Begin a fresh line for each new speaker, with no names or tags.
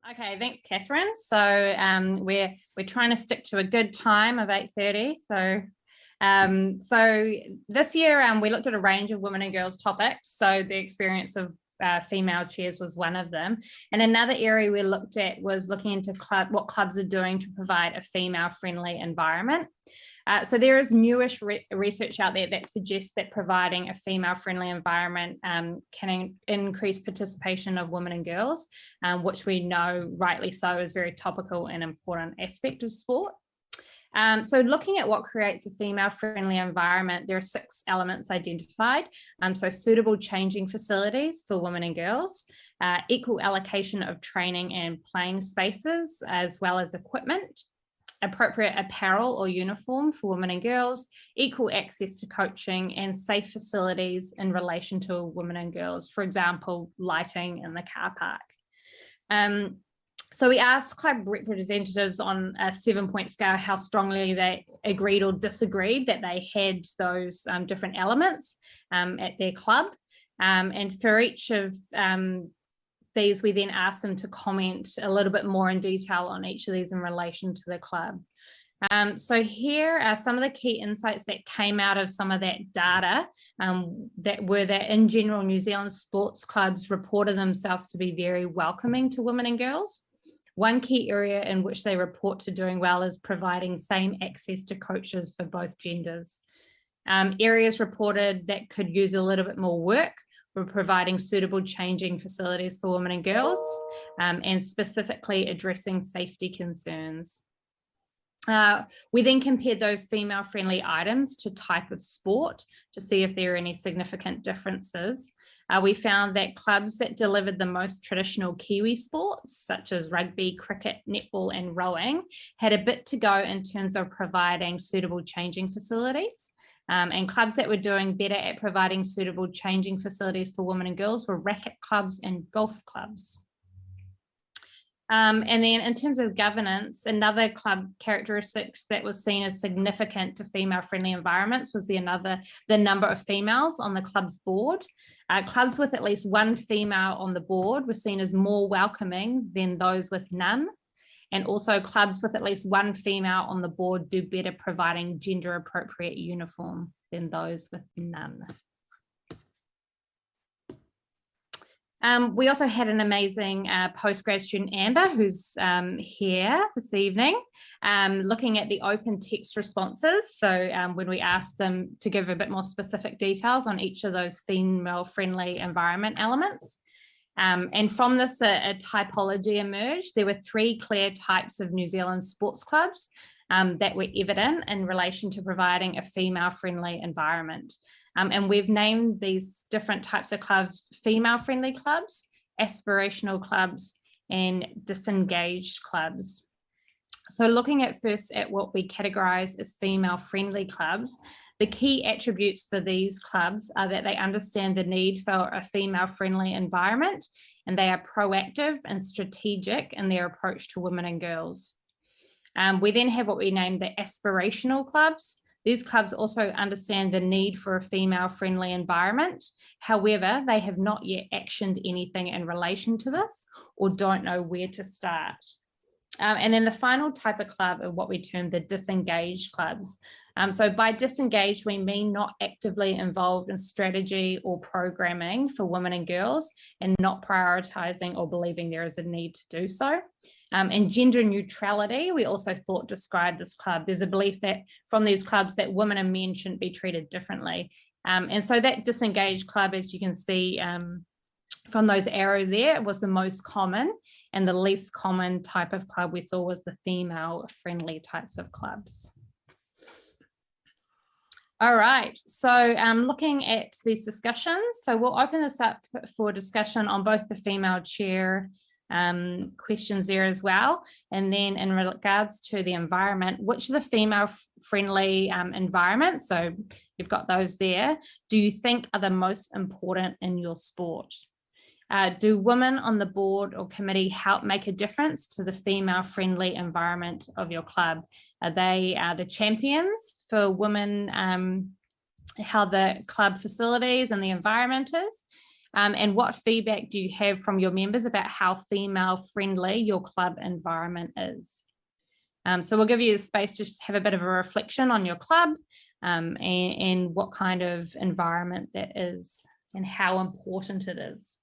Okay, thanks, Catherine. So we're trying to stick to a good time of 8:30. So this year we looked at a range of women and girls topics. So the experience of female chairs was one of them. And another area we looked at was looking into what clubs are doing to provide a female-friendly environment. So there is newish research out there that suggests that providing a female-friendly environment can increase participation of women and girls, which we know rightly so is very topical and important aspect of sport. So looking at what creates a female-friendly environment, there are 6 elements identified. So suitable changing facilities for women and girls, equal allocation of training and playing spaces, as well as equipment, appropriate apparel or uniform for women and girls, equal access to coaching, and safe facilities in relation to women and girls, for example, lighting in the car park. So we asked club representatives on a 7-point scale how strongly they agreed or disagreed that they had those different elements at their club. And for each of these, we then asked them to comment a little bit more in detail on each of these in relation to the club. So here are some of the key insights that came out of some of that data that in general, New Zealand sports clubs reported themselves to be very welcoming to women and girls. One key area in which they report to doing well is providing same access to coaches for both genders. Areas reported that could use a little bit more work were providing suitable changing facilities for women and girls, and specifically addressing safety concerns. We then compared those female-friendly items to type of sport to see if there are any significant differences. We found that clubs that delivered the most traditional Kiwi sports, such as rugby, cricket, netball, and rowing, had a bit to go in terms of providing suitable changing facilities. And clubs that were doing better at providing suitable changing facilities for women and girls were racket clubs and golf clubs. And then in terms of governance, another club characteristics that was seen as significant to female-friendly environments was the number of females on the club's board. Clubs with at least one female on the board were seen as more welcoming than those with none. And also clubs with at least one female on the board do better providing gender-appropriate uniform than those with none. We also had an amazing postgrad student, Amber, who's here this evening, looking at the open text responses. So when we asked them to give a bit more specific details on each of those female-friendly environment elements. And from this, a typology emerged. There were 3 clear types of New Zealand sports clubs that were evident in relation to providing a female-friendly environment. And we've named these different types of clubs female-friendly clubs, aspirational clubs, and disengaged clubs. So looking at first at what we categorize as female-friendly clubs, the key attributes for these clubs are that they understand the need for a female-friendly environment, and they are proactive and strategic in their approach to women and girls. We then have what we name the aspirational clubs. These clubs also understand the need for a female-friendly environment. However, they have not yet actioned anything in relation to this or don't know where to start. And then the final type of club are what we term the disengaged clubs. So by disengaged, we mean not actively involved in strategy or programming for women and girls and not prioritizing or believing there is a need to do so. And gender neutrality, we also thought described this club. There's a belief that from these clubs that women and men shouldn't be treated differently. And so that disengaged club, as you can see, from those arrows there, was the most common, and the least common type of club we saw was the female-friendly types of clubs. All right, so looking at these discussions, so we'll open this up for discussion on both the female chair questions there as well, and then in regards to the environment, which of the female-friendly environments, so you've got those there, do you think are the most important in your sport? Do women on the board or committee help make a difference to the female-friendly environment of your club? Are they the champions for women, how the club facilities and the environment is? And what feedback do you have from your members about how female friendly your club environment is? So we'll give you the space to just have a bit of a reflection on your club, and what kind of environment that is and how important it is.